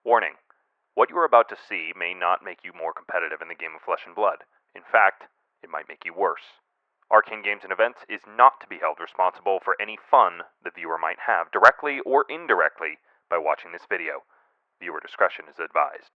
Warning: what you are about to see may not make you more competitive in the game of Flesh and Blood. In fact, it might make you worse. Arcane Games and Events is not to be held responsible for any fun the viewer might have, directly or indirectly, by watching this video. Viewer discretion is advised.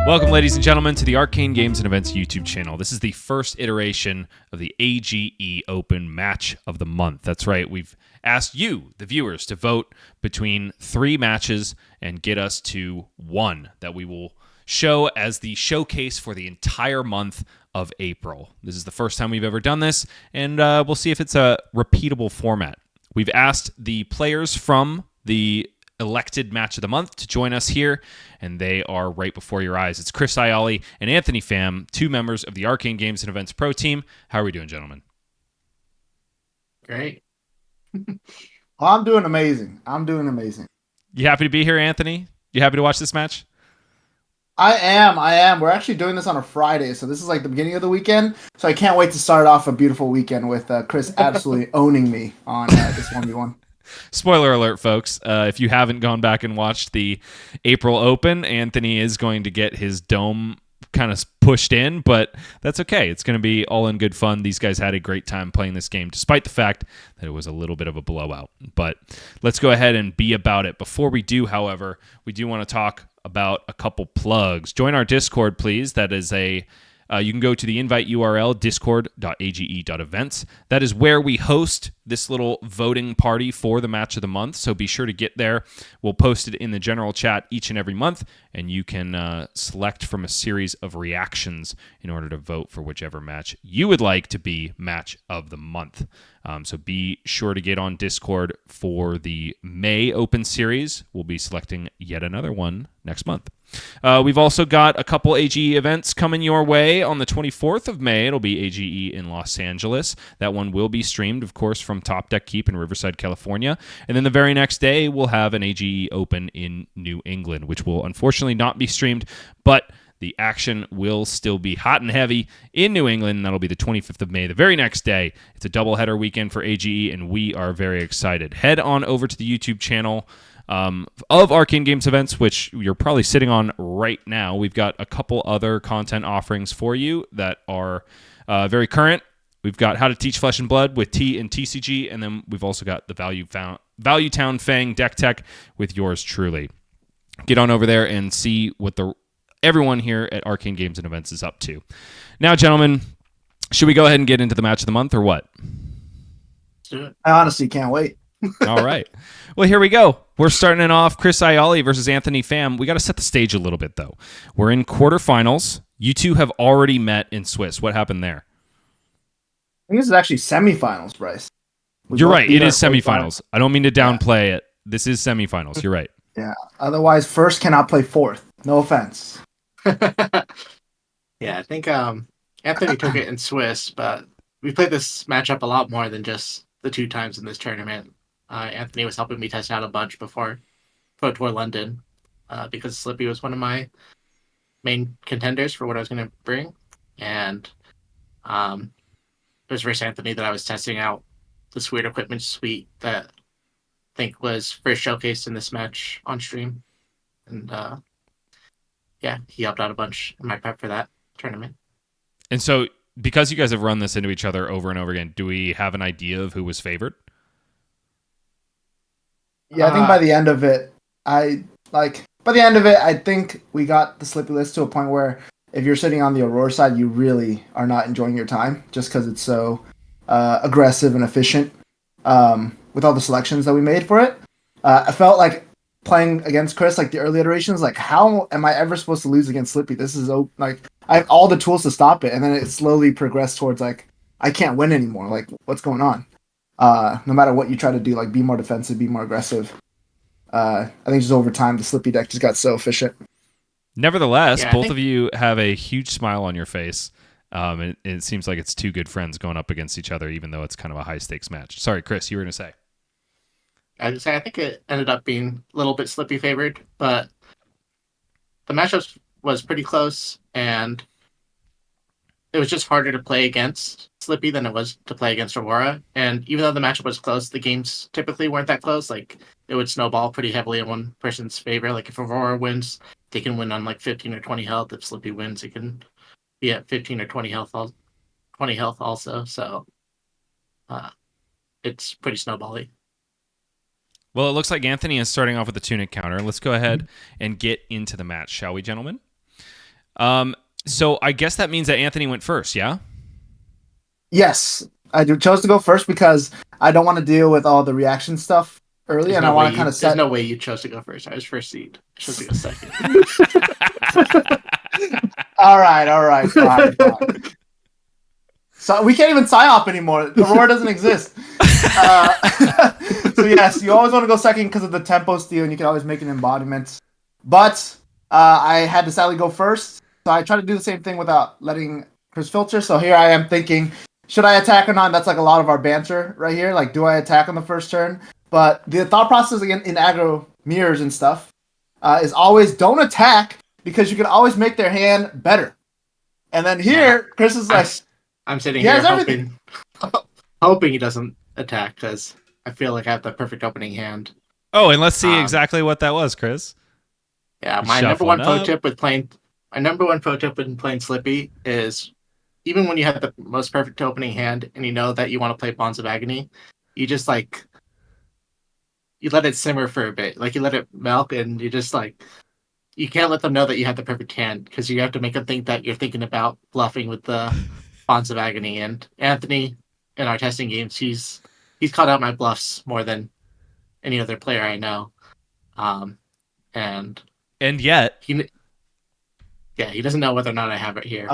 Welcome, ladies and gentlemen, to the Arcane Games and Events YouTube channel. This is the first iteration of the AGE Open Match of the Month. That's right, we've asked you, the viewers, to vote between 3 matches and get us to 1 that we will show as the showcase for the entire month of April. This is the first time we've ever done this, and we'll see if it's a repeatable format. We've asked the players from the elected match of the month to join us here, and they are right before your eyes. It's Chris Iaali and Anthony Pham, 2 members of the Arcane Games and Events Pro Team. How are we doing, gentlemen? Great. I'm doing amazing. You happy to be here, Anthony? You happy to watch this match? I am. We're actually doing this on a Friday, so this is like the beginning of the weekend. So I can't wait to start off a beautiful weekend with Chris absolutely owning me on this 1v1. Spoiler alert, folks. If you haven't gone back and watched the April Open, Anthony is going to get his dome kind of pushed in, but that's okay. It's going to be all in good fun. These guys had a great time playing this game, despite the fact that it was a little bit of a blowout. But let's go ahead and be about it. Before we do, however, we do want to talk about a couple plugs. Join our Discord, please. That is you can go to the invite URL, discord.age.events. That is where we host this little voting party for the match of the month, so be sure to get there. We'll post it in the general chat each and every month, and you can select from a series of reactions in order to vote for whichever match you would like to be match of the month. So be sure to get on Discord for the May Open Series. We'll be selecting yet another one next month. We've also got a couple AGE events coming your way on the 24th of May. It'll be AGE in Los Angeles. That one will be streamed, of course, from Top Deck Keep in Riverside, California. And then the very next day, we'll have an AGE Open in New England, which will unfortunately not be streamed, but the action will still be hot and heavy in New England, and that'll be the 25th of May, the very next day. It's a doubleheader weekend for AGE, and we are very excited. Head on over to the YouTube channel of Arcane Games Events, which you're probably sitting on right now. We've got a couple other content offerings for you that are very current. We've got How to Teach Flesh and Blood with T and TCG, and then we've also got the Value Town Fang deck tech with yours truly. Get on over there and see what everyone here at Arcane Games and Events is up to. Now, gentlemen, should we go ahead and get into the match of the month or what? Let's do it. I honestly can't wait. All right. Well, here we go. We're starting it off. Chris Iaali versus Anthony Pham. We got to set the stage a little bit, though. We're in quarterfinals. You two have already met in Swiss. What happened there? I think this is actually semifinals, Bryce. You're right. It is semifinals. I don't mean to downplay it. This is semifinals. You're right. Yeah. Otherwise, first cannot play fourth. No offense. Yeah, I think Anthony took it in Swiss, but we played this matchup a lot more than just the 2 times in this tournament. Anthony was helping me test out a bunch before Pro Tour London because Slippy was one of my main contenders for what I was going to bring. And it was versus Anthony that I was testing out this weird equipment suite that I think was first showcased in this match on stream. And yeah, he helped out a bunch in my prep for that tournament. And so, because you guys have run this into each other over and over again, do we have an idea of who was favored? Yeah, I think by the end of it, I think we got the Slippy list to a point where if you're sitting on the Aurora side, you really are not enjoying your time just because it's so aggressive and efficient with all the selections that we made for it. I felt like playing against Chris, like the early iterations, like how am I ever supposed to lose against Slippy? This is like I have all the tools to stop it, and then it slowly progressed towards like I can't win anymore. Like what's going on? No matter what you try to do, like be more defensive, be more aggressive. I think just over time, the Slippy deck just got so efficient. Nevertheless, both of you have a huge smile on your face. It seems like it's 2 good friends going up against each other, even though it's kind of a high-stakes match. Sorry, Chris, you were going to say. I think it ended up being a little bit Slippy favored, but the matchup was pretty close, and it was just harder to play against Slippy than it was to play against Aurora. And even though the matchup was close, the games typically weren't that close. Like it would snowball pretty heavily in one person's favor. Like if Aurora wins, they can win on like 15 or 20 health. If Slippy wins, it can be at 15 or 20 health. 20 health also. So uh, it's pretty snowbally. Well, it looks like Anthony is starting off with the tunic counter. Let's go ahead and get into the match, shall we, gentlemen? So I guess that means that Anthony went first, yeah? Yes, I chose to go first because I don't want to deal with all the reaction stuff early, and I want to kind of set. There's no way you chose to go first. I was first seed. I chose to go second. All right, fine. So we can't even psyop anymore. Aurora doesn't exist. So yes, you always want to go second because of the tempo steal, and you can always make an embodiment. But I had to sadly go first, so I tried to do the same thing without letting Chris filter. So here I am thinking, should I attack or not? That's like a lot of our banter right here. Like, do I attack on the first turn? But the thought process again in aggro mirrors and stuff is always don't attack because you can always make their hand better. And then here, Chris is like, I'm sitting here hoping he doesn't attack because I feel like I have the perfect opening hand. Oh, and let's see exactly what that was, Chris. Yeah, my number one pro tip when playing Slippy is even when you have the most perfect opening hand and you know that you want to play Bonds of Agony, you just like you let it simmer for a bit. Like you let it melt and you just like you can't let them know that you have the perfect hand because you have to make them think that you're thinking about bluffing with the Bonds of Agony. And Anthony in our testing games, he's called out my bluffs more than any other player I know. And yet he doesn't know whether or not I have it here.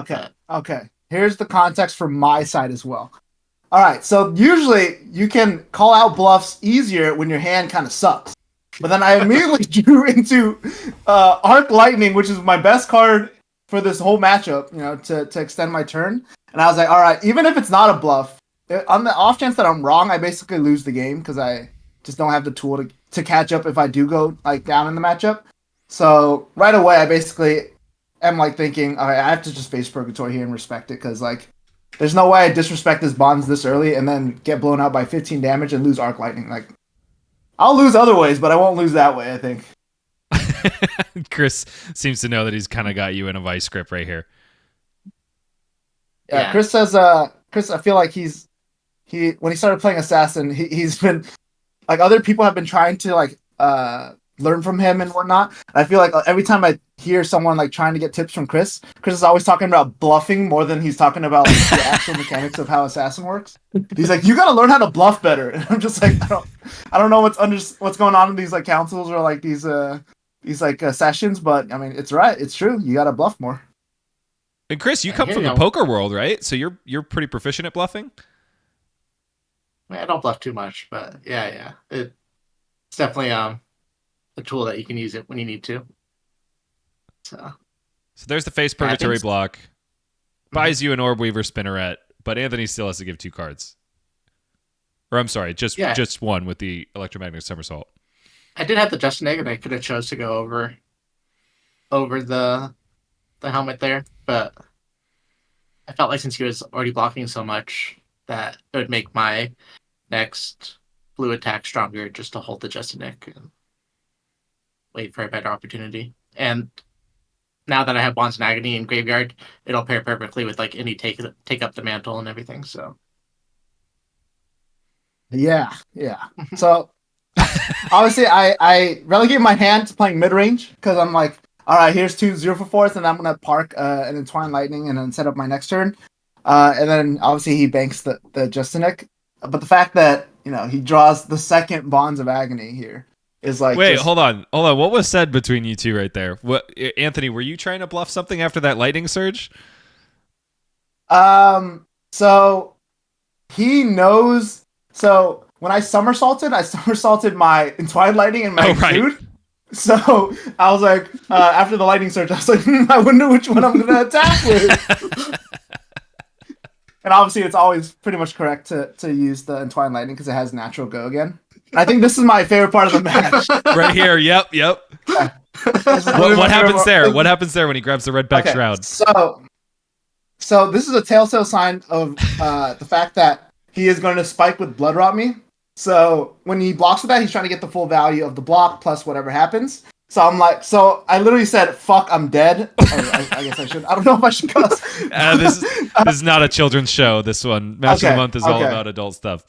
Okay. Here's the context from my side as well. All right, so usually you can call out bluffs easier when your hand kind of sucks. But then I immediately drew into Arc Lightning, which is my best card for this whole matchup, to extend my turn. And I was like, all right, even if it's not a bluff, on the off chance that I'm wrong, I basically lose the game because I just don't have the tool to catch up if I do go like down in the matchup. So right away, I basically am like thinking, all right, I have to just face Purgatory here and respect it because like there's no way I disrespect his bonds this early and then get blown out by 15 damage and lose Arc Lightning. Like I'll lose other ways, but I won't lose that way, I think. Chris seems to know that he's kind of got you in a vice grip right here. Yeah, Chris says, Chris, I feel like when he started playing Assassin, he's been like other people have been trying to like learn from him and whatnot. I feel like every time I hear someone like trying to get tips from Chris is always talking about bluffing more than he's talking about like, the actual mechanics of how Assassin works. He's like, you got to learn how to bluff better. And I'm just like, I don't know what's going on in these like councils or like these like sessions, but I mean, it's right, it's true. You got to bluff more. And Chris, you come from the poker world, right? So you're pretty proficient at bluffing. I don't bluff too much, but yeah, it's definitely a tool that you can use it when you need to. So there's the face Purgatory block. Buys you an Orb Weaver Spinneret, but Anthony still has to give 2 cards. Or I'm sorry, just one with the Electromagnetic Somersault. I did have the Justin Egg, and I could have chose to go over the helmet there, but I felt like since he was already blocking so much that it would make my next blue attack stronger just to hold the Justin Egg and wait for a better opportunity. And now that I have Bonds and Agony in Graveyard, it'll pair perfectly with like any take up the mantle and everything. So yeah. So obviously I relegate my hand to playing mid range because I'm like, all right, here's 2 0-for-4s, and I'm gonna park an Entwine Lightning and then set up my next turn. And then obviously he banks the Justinek. But the fact that he draws the second Bonds of Agony here is like. Wait, hold on. What was said between you two right there? What, Anthony? Were you trying to bluff something after that lightning surge? So he knows. So when I somersaulted my Entwine Lightning and my dude. So I was like, after the lightning surge, I was like, I wonder which one I'm going to attack with. And obviously, it's always pretty much correct to use the Entwine Lightning because it has natural go again. And I think this is my favorite part of the match. Right here. Yep. Yeah. What happens there? What happens there when he grabs the Red Back Shroud? So So this is a telltale sign of the fact that he is going to spike with blood rot me. So when he blocks with that, he's trying to get the full value of the block plus whatever happens. So I'm like, so I literally said, "Fuck, I'm dead." Or I guess I should. I don't know if I should cuss. This is not a children's show. This one, Match of the Month, is all about adult stuff.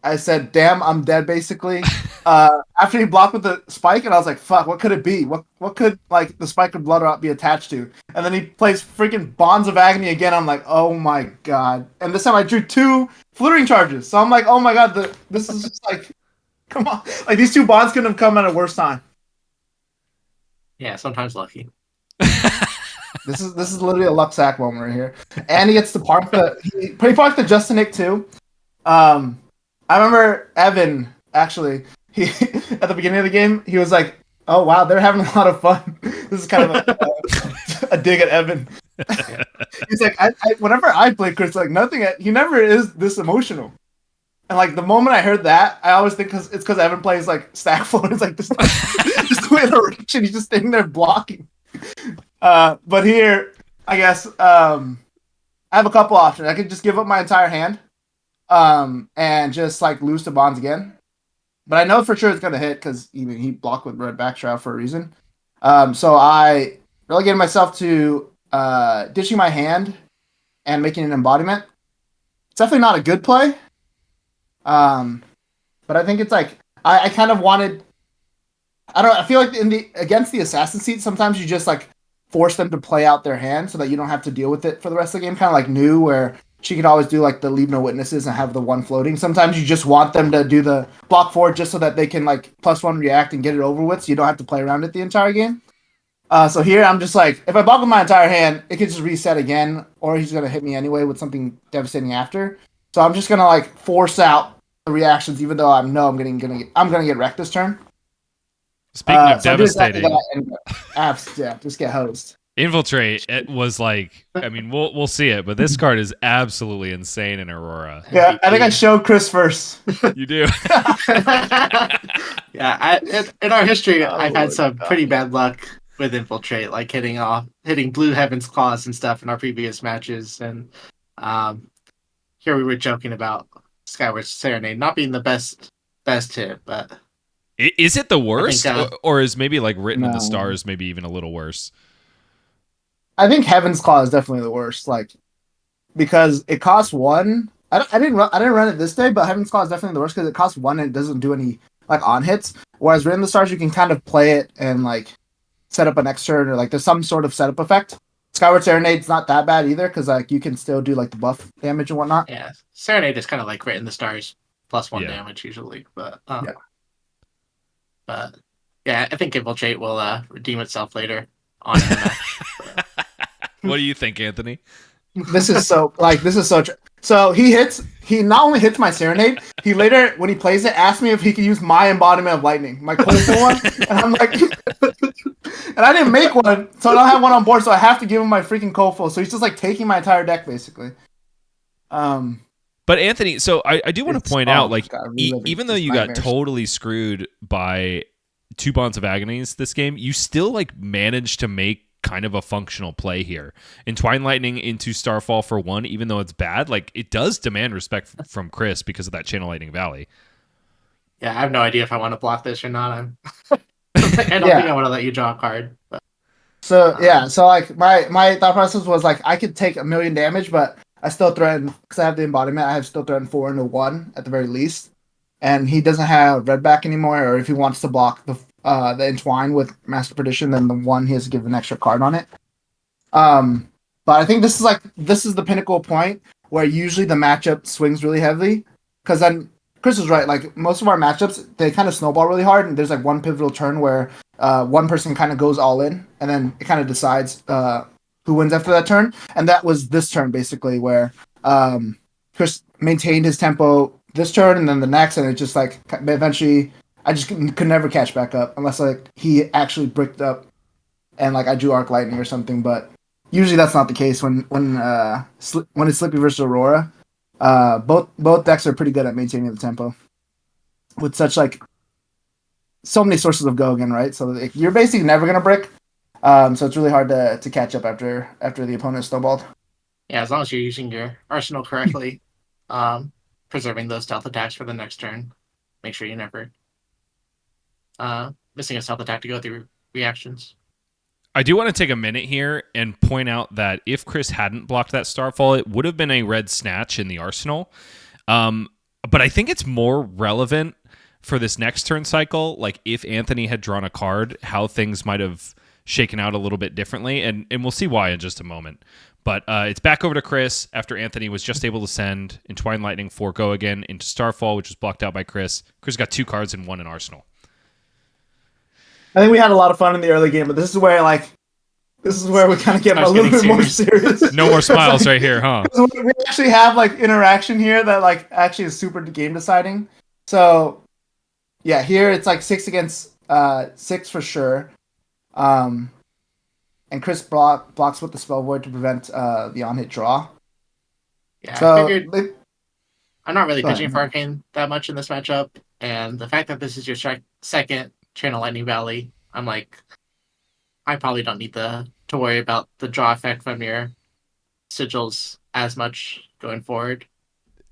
I said, "Damn, I'm dead." Basically, after he blocked with the spike, and I was like, "Fuck, what could it be? What could like the spike of blood rot be attached to?" And then he plays freaking Bonds of Agony again. I'm like, "Oh my god!" And this time I drew 2 flittering charges. So I'm like, "Oh my god, this is just like, come on! Like these 2 bonds couldn't have come at a worse time." Yeah, sometimes lucky. This is literally a luck sack moment right here. And he gets to park he parked the Justin Nick too. I remember Evan actually. He at the beginning of the game he was like, "Oh wow, they're having a lot of fun." This is kind of a dig at Evan. He's like, whenever I play Chris, like he never is this emotional. And like the moment I heard that, I always think it's because Evan plays like stack floor. It's like this, just the way the direction he's just standing there blocking. But here, I guess I have a couple options. I could just give up my entire hand, and just like lose to bonds again. But I know for sure it's gonna hit because even he blocked with red backshroud for a reason. So I relegated myself to ditching my hand and making an embodiment. It's definitely not a good play. But I think it's like I kind of wanted. I feel like against the assassin seat, sometimes you just like force them to play out their hand so that you don't have to deal with it for the rest of the game. Kind of like New, where she could always do like the leave no witnesses and have the 1 floating. Sometimes you just want them to do the block forward just so that they can like +1 react and get it over with, so you don't have to play around it the entire game. So here I'm just like, if I block with my entire hand, it could just reset again, or he's gonna hit me anyway with something devastating after. So I'm just gonna like force out the reactions, even though I know I'm gonna get wrecked this turn. Speaking of devastating, just get hosed. Infiltrate. It was like, I mean, we'll see it, but this card is absolutely insane in Aurora. Yeah, I think I showed Chris first. You do. Yeah, in our history, I've had some pretty bad luck with Infiltrate, like hitting Blue Heaven's Claws and stuff in our previous matches, and here we were joking about Skyward Serenade not being the best hit, but is it the worst, think, or is maybe like Written in the Stars maybe even a little worse? I think Heaven's Claw is definitely the worst, like because it costs 1. I didn't run it this day, but Heaven's Claw is definitely the worst because it costs 1 and it doesn't do any like on hits. Whereas Written in the Stars, you can kind of play it and like set up an next turn, or like there's some sort of setup effect. Skyward Serenade's not that bad either because like you can still do like the buff damage and whatnot. Yeah, Serenade is kind of like Written in the Stars +1 damage usually, but But yeah, I think Infiltrate will redeem itself later on in the match. What do you think, Anthony? This is so so he not only hits my Serenade, he later when he plays it asks me if he could use my embodiment of lightning, my coastal one, and I'm like and I didn't make one, so I don't have one on board, so I have to give him my freaking Koful. So he's just like taking my entire deck basically. But Anthony, so I do want to point out, like, even though you nightmares. got totally screwed by 2 Bonds of Agonies this game, you still like managed to make kind of a functional play here. Entwine Lightning into Starfall for 1, even though it's bad, like it does demand respect from Chris because of that Channel Lightning Valley. Yeah, I have no idea if I want to block this or not. I don't think I want to let you draw a card. But, so like my thought process was like I could take 1 million damage, but I still threaten because I have the embodiment. I have still threatened 4 into 1 at the very least, and he doesn't have red back anymore. Or if he wants to block the entwine with Master Perdition, then the 1 he has to give an extra card on it. But I think this is the pinnacle point where usually the matchup swings really heavily, because then Chris was right. Like most of our matchups, they kind of snowball really hard, and there's like one pivotal turn where one person kind of goes all in, and then it kind of decides who wins after that turn. And that was this turn basically, where Chris maintained his tempo this turn and then the next, and it just like eventually I just could never catch back up unless like he actually bricked up and like I drew Arc Lightning or something. But usually that's not the case when it's Slippy versus Aurora. Both decks are pretty good at maintaining the tempo with such like so many sources of go again, right? So like, you're basically never gonna brick. So it's really hard to catch up after the opponent snowballed. Yeah, as long as you're using your arsenal correctly, preserving those stealth attacks for the next turn. Make sure you never missing a stealth attack to go through reactions. I do want to take a minute here and point out that if Chris hadn't blocked that Starfall, it would have been a red snatch in the arsenal. But I think it's more relevant for this next turn cycle, like if Anthony had drawn a card, how things might have shaken out a little bit differently, and we'll see why in just a moment. But it's back over to Chris after Anthony was just able to send Entwined Lightning for go again into Starfall, which was blocked out by Chris. Chris got 2 cards and 1 in Arsenal. I think we had a lot of fun in the early game, but this is where we kind of get a little bit more serious. No more smiles right here, huh? We actually have like interaction here that like actually is super game deciding. So yeah, here it's like 6 against 6 for sure. And Chris blocks with the Spell Void to prevent the on-hit draw. Yeah, so I figured I'm not really pitching for Arcane that much in this matchup, and the fact that this is your second Channel Lightning Valley, I'm like, I probably don't need to worry about the draw effect from your sigils as much going forward.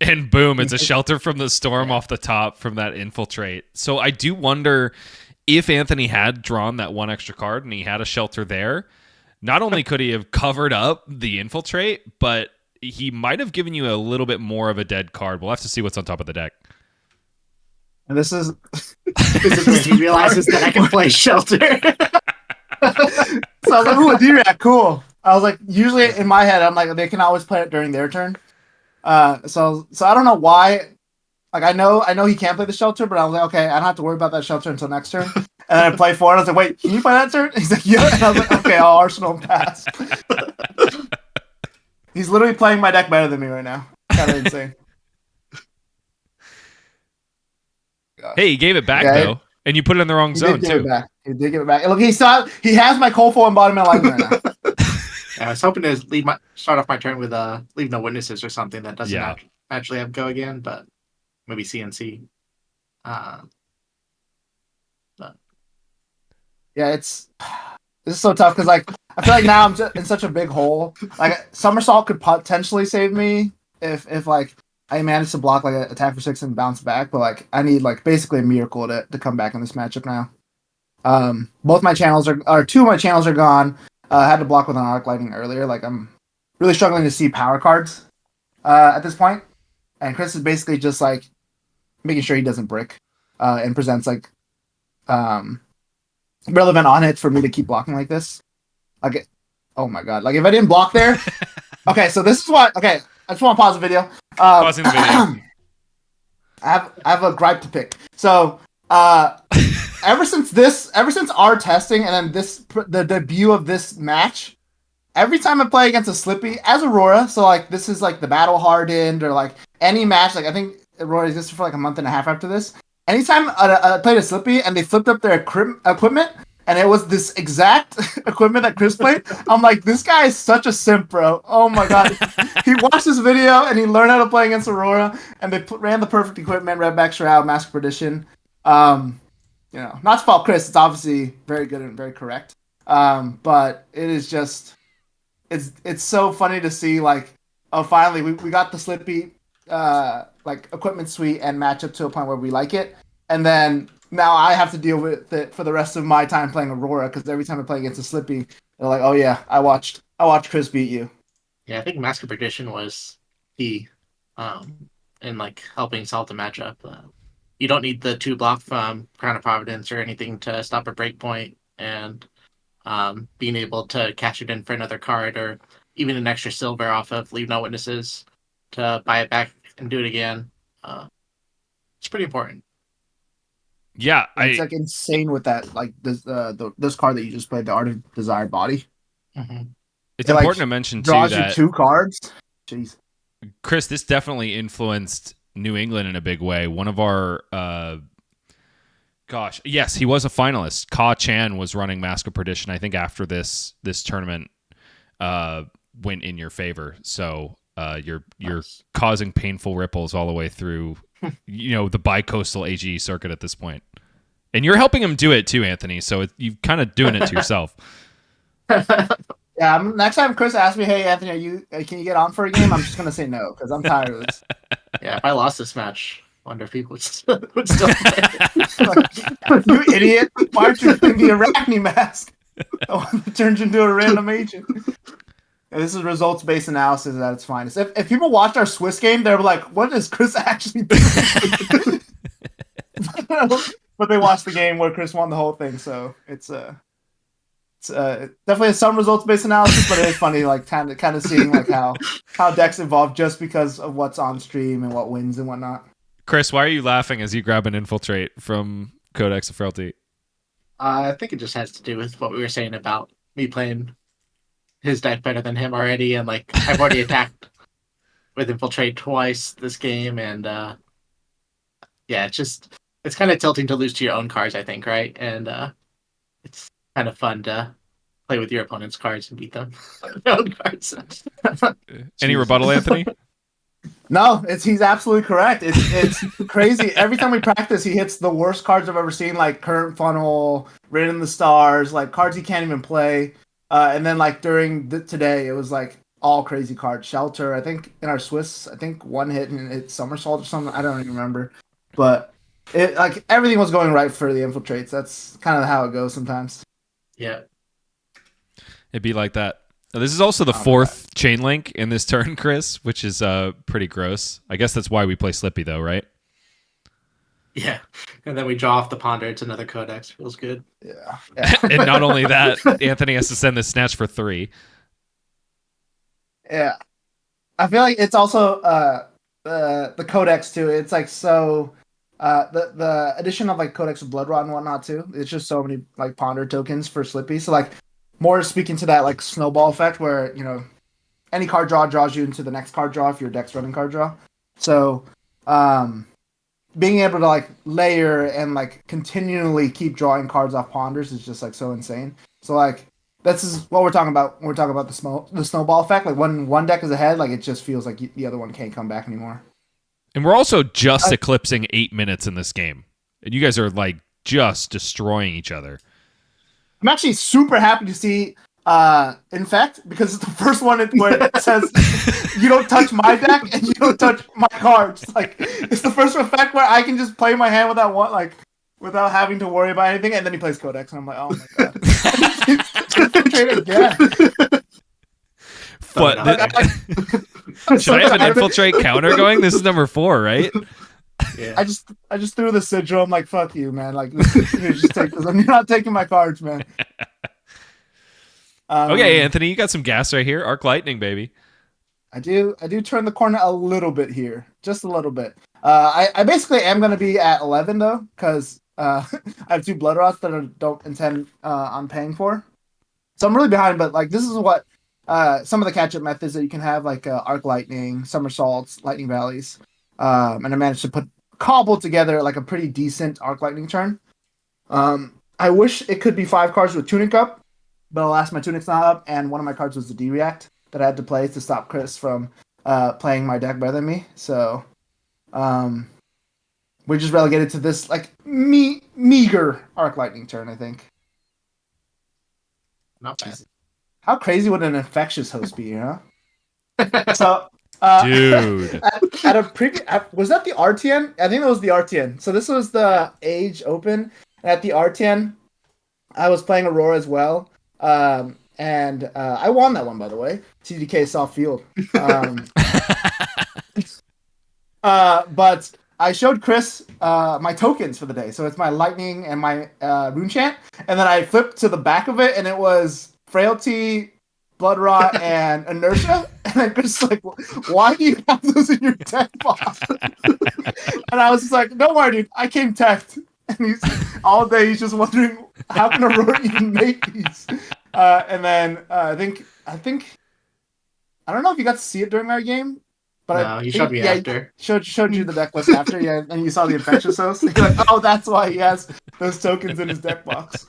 And boom, it's a Shelter from the Storm off the top from that Infiltrate. So I do wonder if Anthony had drawn that 1 extra card and he had a Shelter there, not only could he have covered up the Infiltrate, but he might have given you a little bit more of a dead card. We'll have to see what's on top of the deck. And this is where he realizes that I can play Shelter. So I was like, ooh, a D-React, cool. I was like, usually in my head, I'm like, they can always play it during their turn. So I don't know why. Like I know he can't play the Shelter, but I was like, okay, I don't have to worry about that Shelter until next turn. And then I play for it. I was like, wait, can you play that turn? He's like, yeah. And I was like, okay, I'll Arsenal and pass. He's literally playing my deck better than me right now. Kind of insane. Hey, he gave it back though, and you put it in the wrong zone too. He did give it back. Look, he has my Coldfoil embodiment lightning right now. Yeah, I was hoping to start off my turn with Leave No Witnesses or something that doesn't actually have go again, but maybe CNC. Yeah, this is so tough because like I feel like now I'm just in such a big hole. Like Somersault could potentially save me if like I manage to block like an attack for 6 and bounce back, but like I need like basically a miracle to come back in this matchup now. Both my channels are 2 of my channels are gone. I had to block with an Arc Lightning earlier. Like I'm really struggling to see power cards at this point. And Chris is basically just like making sure he doesn't brick and presents like relevant on hits for me to keep blocking like this. Like, oh my god! Like if I didn't block there, okay. So this is what. Okay, I just want to pause the video. Pausing the video. I have a gripe to pick. So ever since our testing and then the debut of this match, every time I play against a Slippy as Aurora, so like this is like the battle hardened or like any match, like I think Aurora existed for like a month and a half after this. Anytime I played a Slippy and they flipped up their equipment and it was this exact equipment that Chris played, I'm like, this guy is such a simp, bro. Oh my god. He watched this video and he learned how to play against Aurora and they ran the perfect equipment, Redback Shroud, Mask of Perdition. You know, not to fault Chris, it's obviously very good and very correct. But it is just it's so funny to see like, oh, finally we got the Slippy like equipment suite and matchup to a point where we like it, and then now I have to deal with it for the rest of my time playing Aurora because every time I play against a Slippy, they're like, oh yeah, I watched Chris beat you. Yeah, I think Mask of Perdition was key in like helping solve the matchup. You don't need the 2 block from Crown of Providence or anything to stop a breakpoint, and being able to cash it in for another card or even an extra silver off of Leave No Witnesses to buy it back and do it again. It's pretty important. Yeah, it's like insane with that like this card that you just played, the Art of Desired Body. Mm-hmm. It's important to mention too draws that you 2 cards. Jeez, Chris, this definitely influenced New England in a big way. One of our yes, he was a finalist. Ka Chan was running Mask of Perdition, I think, after this tournament went in your favor. So you're causing painful ripples all the way through the bi-coastal AGE circuit at this point. And you're helping him do it too, Anthony, so you're kind of doing it to yourself. Yeah, next time Chris asks me, "Hey Anthony, can you get on for a game?" I'm just gonna say no because I'm tired of this. Yeah, if I lost this match, I wonder if people would still play. Like, you idiot! Why aren't you playing the Arachne mask? The one that turns into a random agent. And this is results-based analysis at its finest. If people watched our Swiss game, they're like, "What is Chris actually doing?" But they watched the game where Chris won the whole thing, so it's definitely some results-based analysis, but it is funny, like kind of seeing like how decks evolve just because of what's on stream and what wins and whatnot. Chris, why are you laughing as you grab an infiltrate from Codex of Frailty? I think it just has to do with what we were saying about me playing his deck better than him already, and like I've already attacked with infiltrate twice this game, and yeah, it's kind of tilting to lose to your own cards, I think, right? And it's kind of fun to play with your opponent's cards and beat them with their own cards. Any rebuttal, Anthony? No, he's absolutely correct. It's crazy. Every time we practice, he hits the worst cards I've ever seen, like Current Funnel, Rain in the Stars, like cards he can't even play. And then like during today, it was like all crazy cards. Shelter, I think in our Swiss, I think one hit and it's Somersault or something. I don't even remember. But it like everything was going right for the infiltrates. That's kind of how it goes sometimes. Yeah. It'd be like that. This is also the fourth chain link in this turn, Chris, which is pretty gross. I guess that's why we play Slippy, though, right? Yeah. And then we draw off the Ponder. It's another Codex. Feels good. Yeah. And not only that, Anthony has to send the Snatch for 3. Yeah. I feel like it's also the Codex, too. It's like so... the addition of like Codex of Blood Rot and whatnot, too. It's just so many like Ponder tokens for Slippy. So like... More speaking to that like snowball effect where, any card draw draws you into the next card draw if your deck's running card draw. So being able to like layer and like continually keep drawing cards off ponders is just like so insane. So like this is what we're talking about when we're talking about the snowball effect. Like when one deck is ahead, like it just feels like the other one can't come back anymore. And we're also just eclipsing 8 minutes in this game. And you guys are like just destroying each other. I'm actually super happy to see Infect because it's the first one where it says you don't touch my deck and you don't touch my cards. Like it's the first effect where I can just play my hand without having to worry about anything. And then he plays Codex, and I'm like, oh my god, infiltrate again. What? Should I have an infiltrate counter going? This is number 4, right? Yeah. I just threw the sigil. I'm like, fuck you, man. Like, just take this. You're not taking my cards, man. Okay, Anthony, you got some gas right here. Arc Lightning, baby. I do turn the corner a little bit here, just a little bit. I basically am going to be at 11 though, because I have 2 Blood Rots that I don't intend on paying for. So I'm really behind, but like this is what some of the catch-up methods that you can have, like Arc Lightning, Somersaults, Lightning Valleys. And I managed to cobble together like a pretty decent Arc Lightning turn. I wish it could be 5 cards with Tunic up, but alas, my Tunic's not up, and one of my cards was the D-React that I had to play to stop Chris from playing my deck better than me. So we're just relegated to this like meager Arc Lightning turn, I think. Not bad. How crazy would an Infectious Host be, huh? So... Dude, at a previous was that the RTN? I think it was the RTN. So this was the Age Open. At the RTN, I was playing Aurora as well, and I won that one, by the way. TDK soft field. But I showed Chris my tokens for the day. So it's my Lightning and my Rune Chant, and then I flipped to the back of it, and it was Frailty, Blood Rot, and Inertia. And I'm just like, why do you have those in your deck box? And I was just like, don't worry, dude. I came teched. And all day he's just wondering, how can Aurora even make these? And then I think I don't know if you got to see it during our game. But no, you showed me after. Showed you the deck list after, yeah, and you saw the Infectious Host. You're like, oh, that's why he has those tokens in his deck box.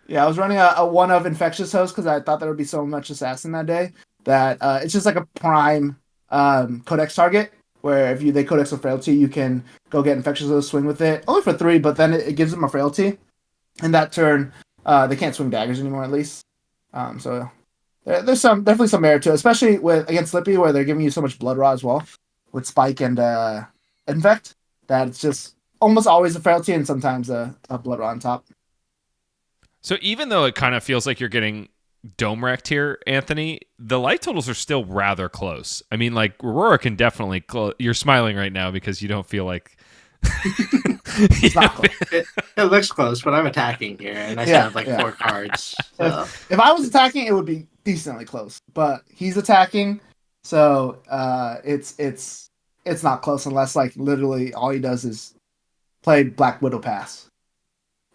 Yeah, I was running a one of Infectious Host because I thought there would be so much Assassin that day that it's just like a prime Codex target where if they Codex a Frailty, you can go get Infectious Host, swing with it. Only for 3, but then it gives them a Frailty. And that turn, they can't swing daggers anymore at least. So there's definitely some merit to it, especially with against Slippy where they're giving you so much blood raw as well with Spike and Infect that it's just almost always a frailty and sometimes a blood raw on top. So even though it kind of feels like you're getting dome wrecked here, Anthony, the light totals are still rather close. I mean, like Aurora can definitely. You're smiling right now because you don't feel like. It's not close. It looks close, but I'm attacking here, and I still have like 4 cards. So. If I was attacking, it would be decently close. But he's attacking, so it's not close unless like literally all he does is play Black Widow pass.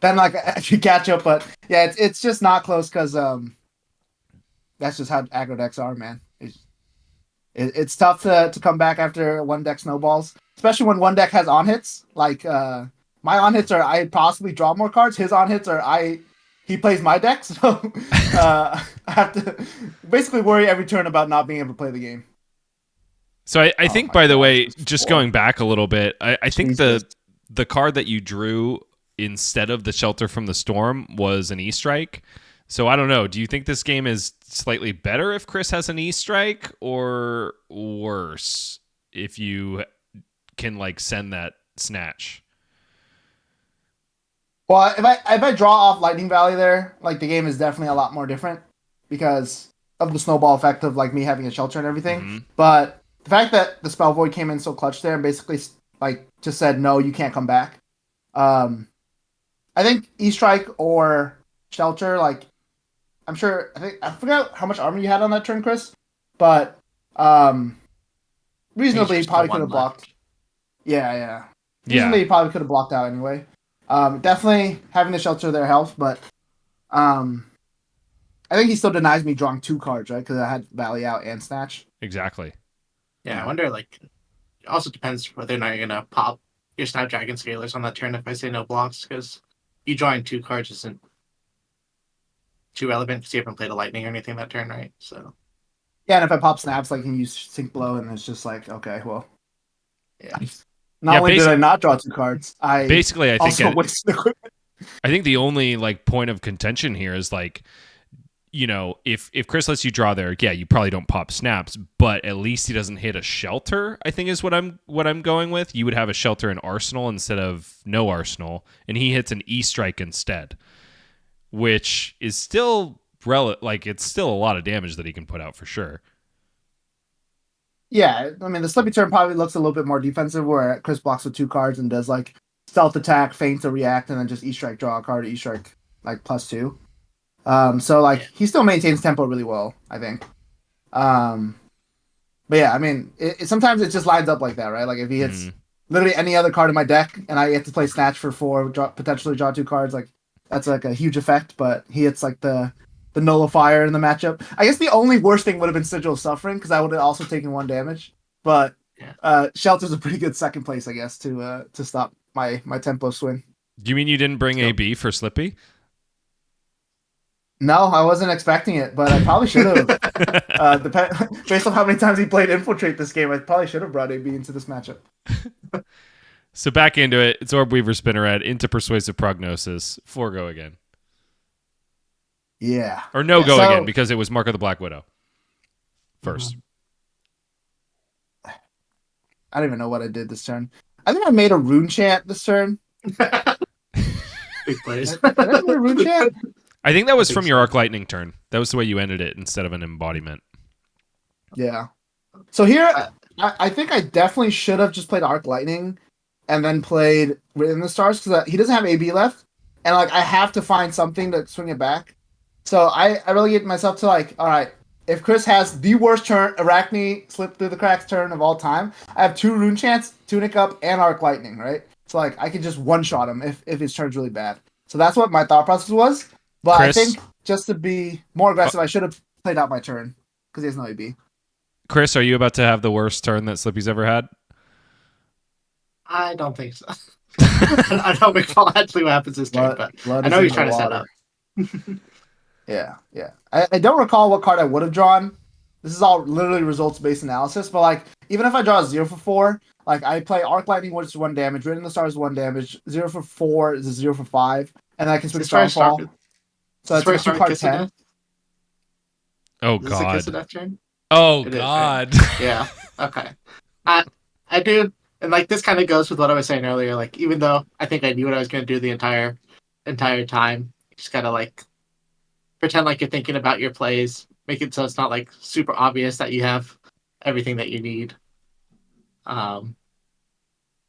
Then like I could catch up, but yeah, it's just not close because that's just how aggro decks are, man. It's tough to come back after one deck snowballs, especially when one deck has on hits. Like my on hits are I possibly draw more cards. His on hits are he plays my deck, so I have to basically worry every turn about not being able to play the game. So I think, by the way, just going back a little bit, I think the card that you drew instead of the Shelter from the Storm was an E-Strike. So I don't know. Do you think this game is slightly better if Chris has an E-Strike, or worse if you can like send that snatch? Well, if I draw off Lightning Valley there, like the game is definitely a lot more different because of the snowball effect of like me having a shelter and everything. Mm-hmm. But the fact that the Spell Void came in so clutch there and basically like just said no, you can't come back. I think E-Strike or Shelter, like I'm sure I forgot how much armor you had on that turn, Chris, but reasonably probably could have blocked. Yeah. Reasonably probably could have blocked out anyway. Definitely having the Shelter there helps, but I think he still denies me drawing 2 cards, right? Because I had Valley out and Snatch. Exactly. Yeah, I wonder, like, it also depends whether or not you're going to pop your Snapdragon Scalers on that turn if I say no blocks, because you drawing 2 cards isn't too relevant because you haven't played a Lightning or anything that turn, right? So. Yeah, and if I pop Snaps, like, you can use Sync Blow, and it's just like, okay, well. Yeah. Not only did I not draw 2 cards, I basically also wasted equipment. I think the only like point of contention here is like, you know, if Chris lets you draw there, yeah, you probably don't pop Snaps, but at least he doesn't hit a Shelter, I think is what I'm going with. You would have a Shelter and Arsenal instead of no Arsenal, and he hits an E-Strike instead, which is still it's still a lot of damage that he can put out for sure. Yeah, I mean, the Slippy turn probably looks a little bit more defensive, where Chris blocks with 2 cards and does like stealth attack, feint to react, and then just E-Strike, draw a card, E-Strike like +2. So like he still maintains tempo really well, I think. But yeah, I mean, sometimes it just lines up like that, right? Like if he hits literally any other card in my deck, and I get to play Snatch for 4, potentially draw 2 cards, like that's like a huge effect. But he hits like the Nullifier in the matchup. I guess the only worst thing would have been Sigil of Suffering because I would have also taken 1 damage. But Shelter's a pretty good second place, I guess, to stop my tempo swing. Do you mean you didn't bring AB for Slippy? No, I wasn't expecting it, but I probably should have. Based on how many times he played Infiltrate this game, I probably should have brought AB into this matchup. So back into it. It's Orb Weaver Spinneret into Persuasive Prognosis. 4 go again. Yeah. Or no go again because it was Mark of the Black Widow first. I don't even know what I did this turn. I think I made a rune chant this turn. Big plays. Did I make a rune chant? I think that was from your Arc Lightning turn. That was the way you ended it instead of an embodiment. Yeah. So here, I think I definitely should have just played Arc Lightning and then played Written the Stars because he doesn't have AB left. And like I have to find something to swing it back. So I relegated myself to like, all right, if Chris has the worst turn, Arachne slip through the cracks turn of all time, I have 2 rune chants, Tunic Up, and Arc Lightning, right? So like I could just one-shot him if his turn's really bad. So that's what my thought process was. But Chris, I think just to be more aggressive, I should have played out my turn because he has no AB. Chris, are you about to have the worst turn that Slippy's ever had? I don't think so. I don't recall actually what happens this turn, but I know he's trying to set up. Yeah. I don't recall what card I would have drawn. This is all literally results-based analysis, but like even if I draw a 0 for 4, like I play Arc Lightning, which is 1 damage, Written the Stars 1 damage, 0 for 4 is a 0 for 5, and then I can swing Starfall. So that's like a 2-card 10. Oh Is this a kiss of God. death turn? Oh It is, right? God. Yeah. Okay. I do, and like this kind of goes with what I was saying earlier. Like even though I think I knew what I was going to do the entire time, you just gotta like pretend like you're thinking about your plays, make it so it's not like super obvious that you have everything that you need. Um,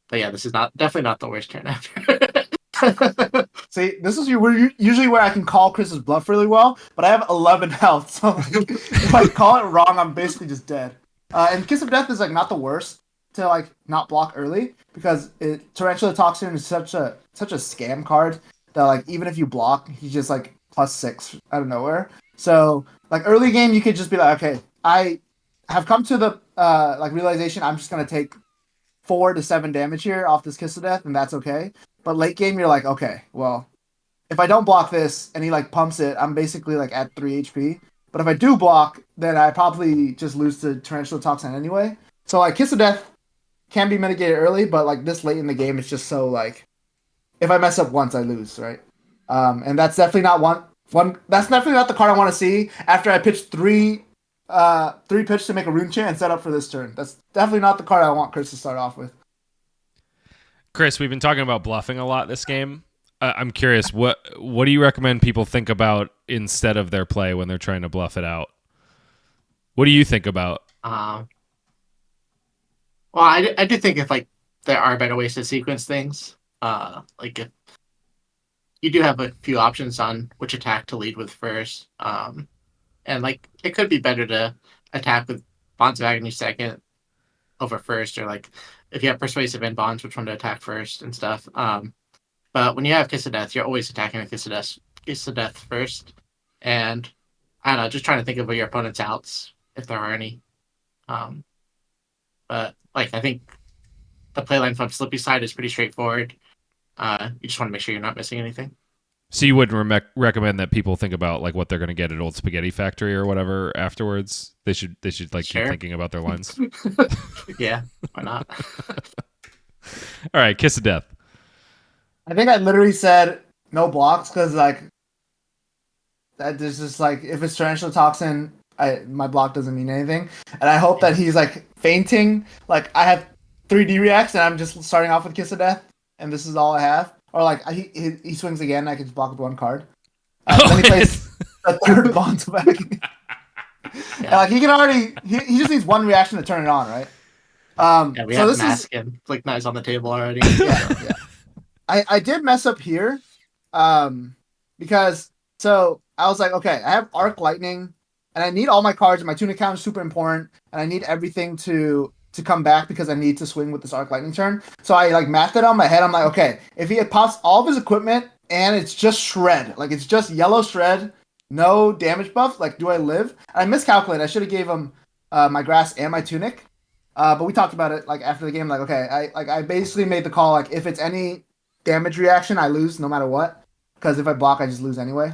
but yeah, this is not definitely not the worst turn ever. See, this is usually where I can call Chris's bluff really well, but I have 11 health, so like, if I call it wrong, I'm basically just dead. And Kiss of Death is like not the worst to like not block early because Tarantula Toxin is such a scam card that like even if you block, he's just like +6 out of nowhere. So like early game, you could just be like, okay, I have come to the like realization I'm just gonna take 4 to 7 damage here off this Kiss of Death, and that's okay. But late game, you're like, okay, well, if I don't block this and he like pumps it, I'm basically like at 3 HP. But if I do block, then I probably just lose to Tarantula Toxin anyway. So like Kiss of Death can be mitigated early, but like this late in the game, it's just so like if I mess up once, I lose, right? And that's definitely not one. That's definitely not the card I want to see after I pitch three pitch to make a rune chant and set up for this turn. That's definitely not the card I want Chris to start off with. Chris, we've been talking about bluffing a lot this game. I'm curious, what do you recommend people think about instead of their play when they're trying to bluff it out? What do you think about? Well, I do think if like there are better ways to sequence things, like if you do have a few options on which attack to lead with first, and like it could be better to attack with Bonds of Agony second over first, or like if you have Persuasive and Bonds, which one to attack first and stuff. But when you have Kiss of Death, you're always attacking with Kiss of Death first, and I don't know, just trying to think of your opponent's outs if there are any. Um, but like I think the playline from Slippy side is pretty straightforward. You just want to make sure you're not missing anything. So you wouldn't recommend that people think about like what they're going to get at Old Spaghetti Factory or whatever afterwards. They should like keep thinking about their lines. Yeah, why not? All right, Kiss of Death. I think I literally said no blocks because like that there's just like if it's Tarantula Toxin, my block doesn't mean anything, and I hope that he's like fainting. Like I have 3D reacts and I'm just starting off with Kiss of Death, and this is all I have. Or like he swings again, I can just block with one card. Then he plays a third Bonds of Agony. And like he can already he just needs one reaction to turn it on, right? Yeah, we so have this Mask is and Flick Knives on the table already. yeah. I did mess up here, because so I was like, okay, I have Arc Lightning, and I need all my cards, and my tune account is super important, and I need everything to come back because I need to swing with this Arc Lightning turn. So I like mapped it on my head. I'm like, okay, if he pops all of his equipment and it's just shred, like it's just yellow shred, no damage buff, like do I live? I miscalculated. I should have gave him my grass and my tunic. But we talked about it like after the game. Like, okay, I basically made the call. Like, if it's any damage reaction, I lose no matter what. Because if I block, I just lose anyway.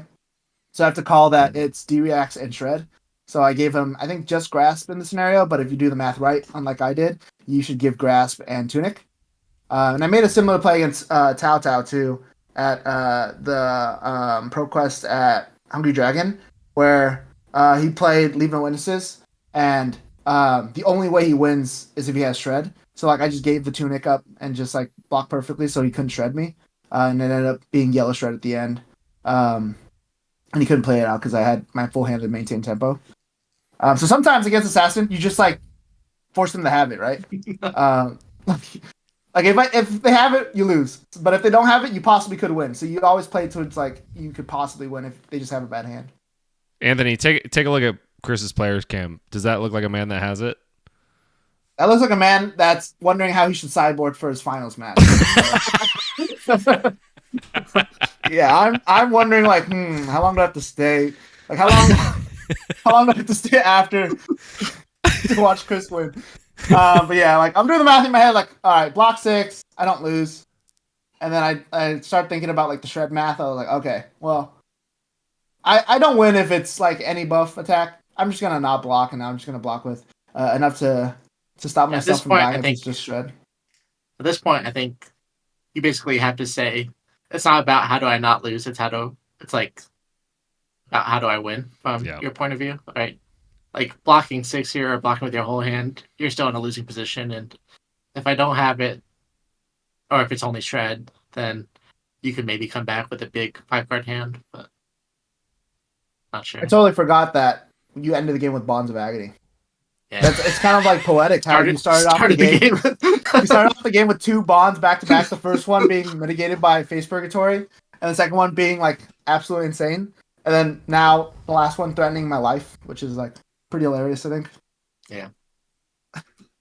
So I have to call that it's D-reacts and shred. So I gave him, I think, just grasp in the scenario. But if you do the math right, unlike I did, you should give grasp and tunic. And I made a similar play against Tao Tao too at the Pro Quest at Hungry Dragon, where he played Leave No Witnesses, and the only way he wins is if he has shred. So like I just gave the tunic up and just like blocked perfectly so he couldn't shred me, and it ended up being yellow shred at the end. And he couldn't play it out because I had my full hand to maintain tempo. So sometimes against Assassin, you just like force them to have it, right? Like if they have it, you lose. But if they don't have it, you possibly could win. So you always play towards like you could possibly win if they just have a bad hand. Anthony, take a look at Chris's players cam. Does that look like a man that has it? That looks like a man that's wondering how he should sideboard for his finals match. Yeah, I'm wondering like, how long do I have to stay? Like how long do I have to stay after to watch Chris win? But yeah, like I'm doing the math in my head, like, all right, block 6, I don't lose. And then I start thinking about like the shred math. I was like, okay, well, I don't win if it's like any buff attack. I'm just gonna not block, and now I'm just gonna block with enough to stop myself from dying if it's just shred. At this point, I think you basically have to say it's not about how do I not lose. It's like about how do I win from your point of view, right? like blocking 6 here or blocking with your whole hand, you're still in a losing position. And if I don't have it, or if it's only shred, then you could maybe come back with a big 5-card hand, but not sure. I totally forgot that you ended the game with Bonds of Agony. Yeah. It's kind of like poetic how you started off the game. You started off the game with 2 bonds back to back. The first one being mitigated by Face Purgatory, and the second one being like absolutely insane. And then now the last one threatening my life, which is like pretty hilarious, I think. Yeah.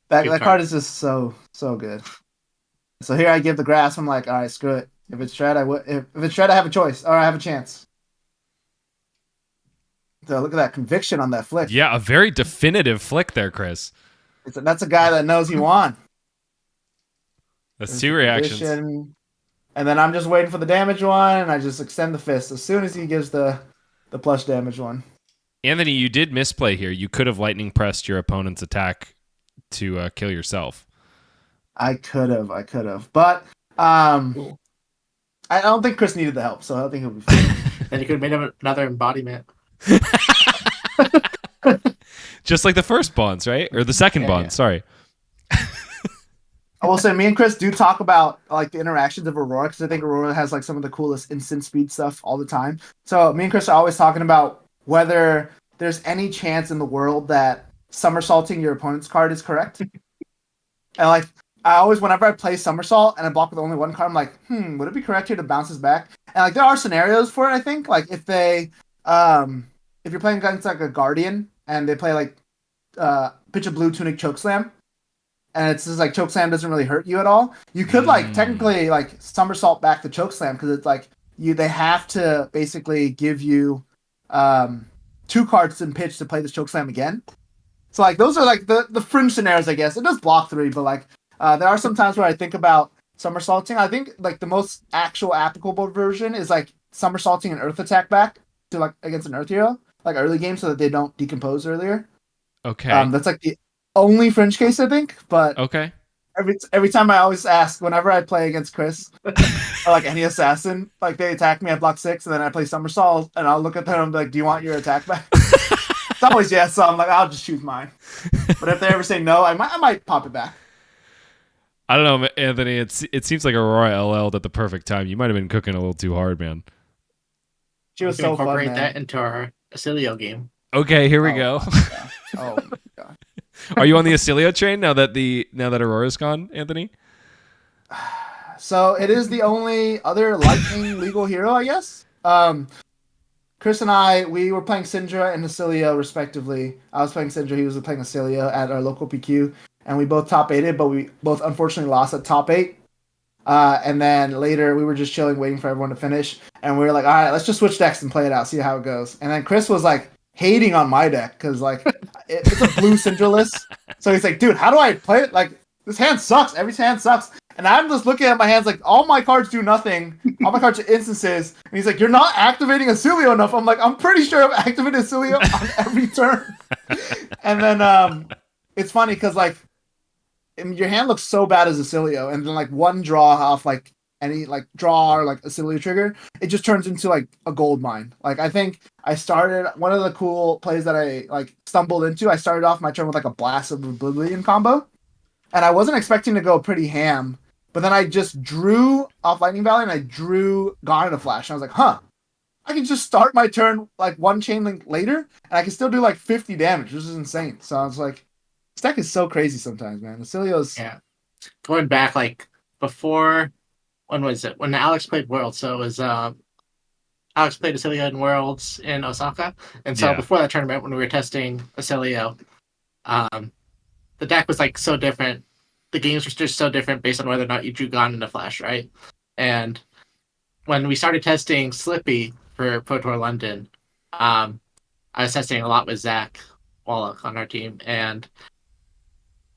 That card is just so good. So here I give the grass. I'm like, all right, screw it. If it's shred, if it's shred, I have a choice, or I have a chance. So look at that conviction on that flick. Yeah, a very definitive flick there, Chris. That's a guy that knows he won. That's 2 reactions. And then I'm just waiting for the damage one, and I just extend the fist as soon as he gives the plus damage one. Anthony, you did misplay here. You could have lightning pressed your opponent's attack to kill yourself. I could have. But I don't think Chris needed the help, so I don't think he'll be fine. Then you could have made him another embodiment. Just like the first bonds, right? Or the second bond, sorry. I will say, me and Chris do talk about like the interactions of Aurora, because I think Aurora has like some of the coolest instant speed stuff all the time. So me and Chris are always talking about whether there's any chance in the world that somersaulting your opponent's card is correct. And like, I always, whenever I play somersault and I block with only one card, I'm like, would it be correct here to bounce this back? And like, there are scenarios for it, I think. Like if they, if you're playing against like a Guardian and they play like pitch a blue tunic chokeslam, and it's just like chokeslam doesn't really hurt you at all, you could like technically like somersault back the chokeslam, because it's like they have to basically give you 2 cards in pitch to play this chokeslam again. So like those are like the fringe scenarios, I guess. It does block 3, but like there are some times where I think about somersaulting. I think like the most actual applicable version is like somersaulting an earth attack back to like against an earth hero, like early game, so that they don't decompose earlier. Okay. That's like the only fringe case, I think. But okay. Every time I always ask, whenever I play against Chris or like any assassin, like they attack me, I block 6, and then I play somersault, and I'll look at them and be like, "Do you want your attack back?" It's always yes, so I'm like, I'll just choose mine. But if they ever say no, I might pop it back. I don't know, Anthony. It seems like Aurora LL'd at the perfect time. You might have been cooking a little too hard, man. She was so fun, man. Incorporate that into our Acilio game. Okay, here we go. Oh my god. Are you on the Acilio train now that Aurora's gone, Anthony? So it is the only other lightning legal hero, I guess. Chris and we were playing Syndra and Acilio respectively. I was playing Syndra, he was playing Acilio at our local PQ, and we both top 8'd, but we both unfortunately lost at top 8. And then later we were just chilling, waiting for everyone to finish, and we were like, all right, let's just switch decks and play it out, see how it goes. And then Chris was like hating on my deck, because like it's a blue Syndra list. So he's like, dude, how do I play it? Like, this hand sucks. Every hand sucks. And I'm just looking at my hands like, all my cards do nothing. All my cards are instances. And he's like, you're not activating Acilio enough. I'm like, I'm pretty sure I've activated Acilio on every turn. And then it's funny because like your hand looks so bad as Acilio, and then like one draw off like any like draw or like Acilio trigger, it just turns into like a gold mine. Like I think I started one of the cool plays that I like stumbled into. I started off my turn with like a Blast of Oblivion combo, and I wasn't expecting to go pretty ham. But then I just drew off Lightning Valley, and I drew Gone in a Flash. And I was like, huh, I can just start my turn like one chain link later, and I can still do like 50 damage, which is insane. So I was like, this deck is so crazy sometimes, man. Acilio's... Yeah. Going back, like, before, when was it? When Alex played Worlds. So it was, Alex played Acilio in Worlds in Osaka. And so before that tournament, when we were testing Acilio, the deck was like so different. The games were just so different based on whether or not you drew Gone in a Flash, right? And when we started testing Slippy for Pro Tour London, I was testing a lot with Zach Wallach on our team, and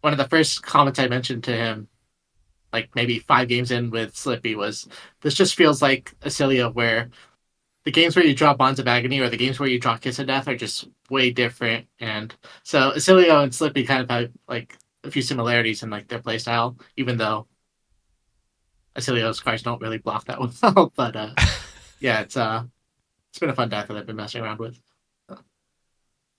one of the first comments I mentioned to him, like maybe 5 games in with Slippy, was this just feels like Acilio, where the games where you draw Bonds of Agony or the games where you draw Kiss of Death are just way different. And so Acilio and Slippy kind of have like a few similarities in like their playstyle, even though Acilio's cards don't really block that well. But yeah, it's been a fun deck that I've been messing around with.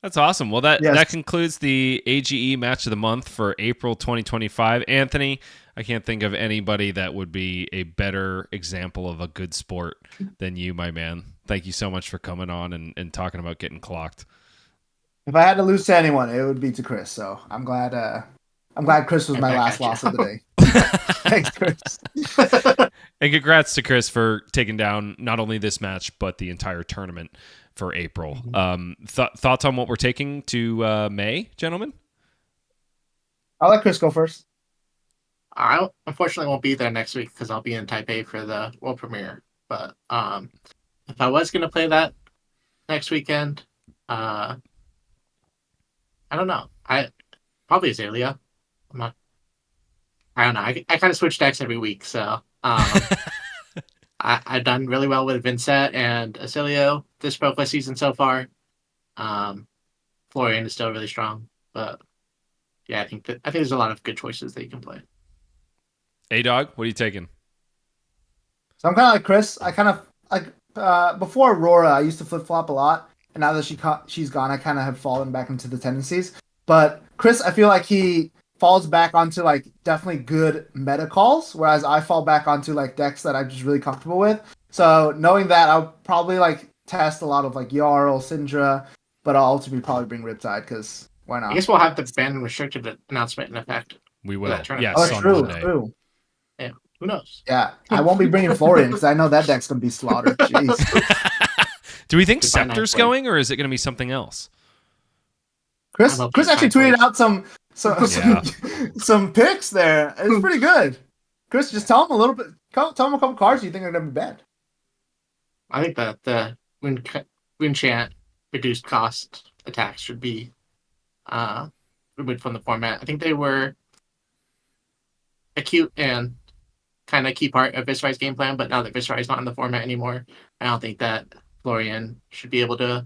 That's awesome. Well, that Yes. concludes the AGE Match of the Month for April 2025. Anthony, I can't think of anybody that would be a better example of a good sport than you, my man. Thank you so much for coming on and talking about getting clocked. If I had to lose to anyone, it would be to Chris. So I'm glad. I'm glad Chris was I'm my back last at you. loss of the day. Thanks, Chris. And congrats to Chris for taking down not only this match, but the entire tournament for April. Thoughts on what we're taking to May, gentlemen? I'll let Chris go first. I unfortunately won't be there next week because I'll be in Taipei for the world premiere. But if I was going to play that next weekend, I don't know. I probably Azalea. I don't know. I kind of switch decks every week, so I've done really well with Vincent and Acilio this ProQuest season so far. Florian is still really strong, but yeah, I think there's a lot of good choices that you can play. A-Dog, what are you taking? So I'm kind of like Chris. I kind of like before Aurora, I used to flip flop a lot, and now that she's gone, I kind of have fallen back into the tendencies. But Chris, I feel like he falls back onto like definitely good meta calls, whereas I fall back onto like decks that I'm just really comfortable with. So knowing that, I'll probably like test a lot of like Jarl, Syndra, but I'll ultimately probably bring Riptide because why not? I guess we'll have the banned and restricted announcement in effect. We for will. that tournament. Yes, Oh, on true, Monday. true. Yeah, who knows? Yeah, I won't be bringing Florian because I know that deck's gonna be slaughtered. Jeez. Do we think Goodbye, Scepter's Nightblade. going, or is it going to be something else? Chris I'm hoping Chris actually it's Nightblade. tweeted out Yeah. some picks there. It's pretty good. Chris, just tell him a little bit. Tell him a couple cards you think are gonna be bad. I think that the Wind Chant reduced cost attacks should be removed from the format. I think they were a cute and kind of key part of Viscerai's game plan, but now that Viscerai's not in the format anymore, I don't think that Florian should be able to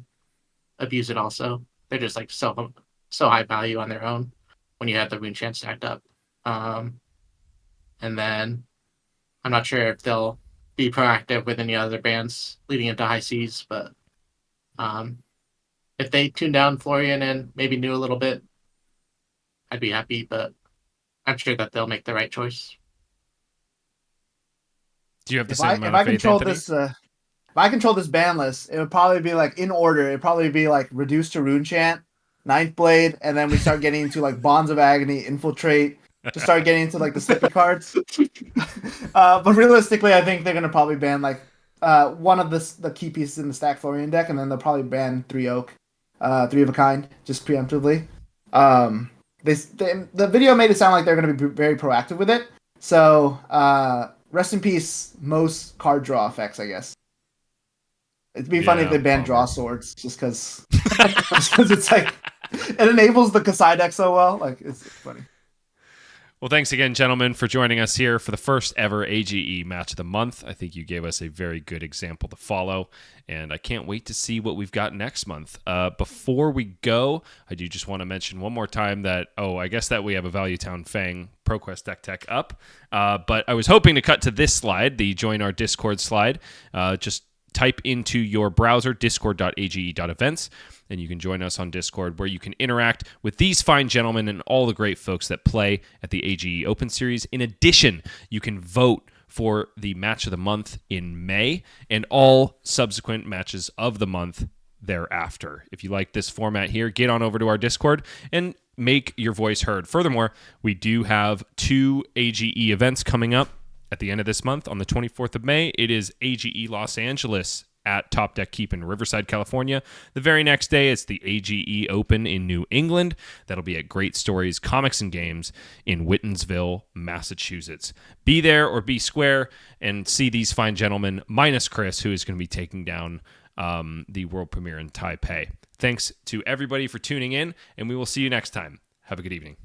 abuse it also. They're just like so high value on their own when you have the Rune Chant stacked up. And then I'm not sure if they'll be proactive with any other bands leading into high seas, but if they tune down Florian and maybe knew a little bit, I'd be happy, but I'm sure that they'll make the right choice. Do you have the If same I amount of faith, control Anthony? this if I control this ban list, it would probably be like in order. It'd probably be like reduced to Rune Chant, Ninth Blade, and then we start getting into like Bonds of Agony, Infiltrate, to start getting into like the Slippy cards. But realistically, I think they're gonna probably ban like one of the key pieces in the stack Florian deck, and then they'll probably ban 3 Oak, 3 of a kind, just preemptively. The video made it sound like they're gonna be very proactive with it. So rest in peace, most card draw effects, I guess. It'd be funny if they banned draw swords, just because it's like it enables the Kasai deck so well. Like it's funny. Well, thanks again, gentlemen, for joining us here for the first ever AGE Match of the Month. I think you gave us a very good example to follow, and I can't wait to see what we've got next month. Before we go, I do just want to mention one more time that, I guess that we have a Value Town Fang ProQuest deck tech up, but I was hoping to cut to this slide, the Join Our Discord slide. Just type into your browser discord.age.events, and you can join us on Discord, where you can interact with these fine gentlemen and all the great folks that play at the AGE Open Series. In addition, you can vote for the match of the month in May and all subsequent matches of the month thereafter. If you like this format here, get on over to our Discord and make your voice heard. Furthermore, we do have 2 AGE events coming up at the end of this month. On the 24th of May, it is AGE Los Angeles at Top Deck Keep in Riverside, California. The very next day, it's the AGE Open in New England. That'll be at Great Stories Comics and Games in Whitensville, Massachusetts. Be there or be square and see these fine gentlemen, minus Chris, who is going to be taking down the world premiere in Taipei. Thanks to everybody for tuning in, and we will see you next time. Have a good evening.